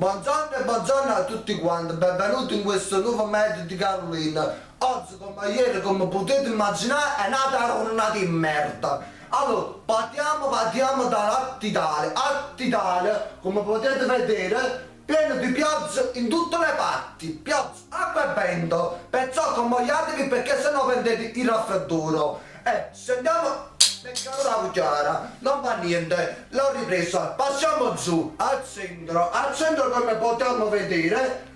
Buongiorno e buongiorno a tutti quanti, benvenuti in questo nuovo metro di Carolina. Oggi, come ieri, come potete immaginare, è nata una di merda. Allora, partiamo dall'Alta Italia. Alta Italia, come potete vedere, pieno di pioggia in tutte le parti. Pioggia, acqua e vento. Perciò convogliatevi perché sennò prendete il raffreddore. Scendiamo nel calore chiara, non fa niente, l'ho ripreso, passiamo giù al centro come possiamo vedere,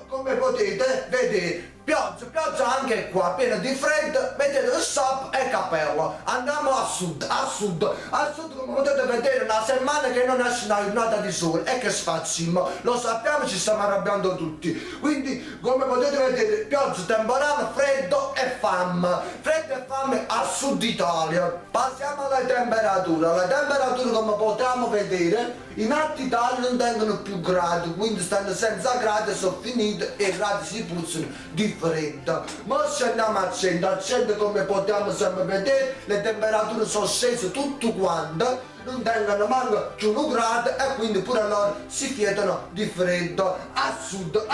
come potete vedere, pioggia anche qua, pieno di freddo, mettete il shop e il cappello, andiamo a sud come potete vedere una settimana che non esce una giornata di sole e che sfacciamo, lo sappiamo, ci stiamo arrabbiando tutti, quindi come potete vedere pioggia temporale, freddo e fame a sud Italia. Passiamo alle temperature come possiamo vedere in Alta Italia non tengono più gradi, quindi stanno senza gradi, sono finiti e i gradi si puzzano di freddo. Ma scendiamo al centro come possiamo sempre vedere le temperature sono scese tutte quante, non tengono manco più un grado e quindi pure loro si fiedono di freddo. A sud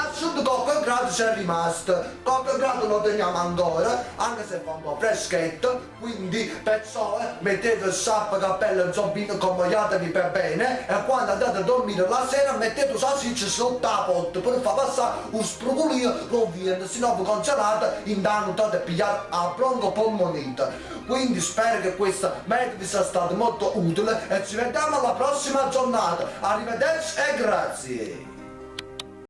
qualche grado c'è rimasto, qualche grado lo teniamo ancora, anche se fa un po' freschetto, quindi perciò mettete il sciarpa, cappello e zombino, convogliatevi per bene e quando andate a dormire la sera mettete salsiccia sotto la porta per far passare un sprugolino lo viene, se no vi congelate intanto date pigliare a broncopolmonite. Quindi spero che questa metodo vi sia stato molto utile e ci vediamo alla prossima giornata. Arrivederci e grazie.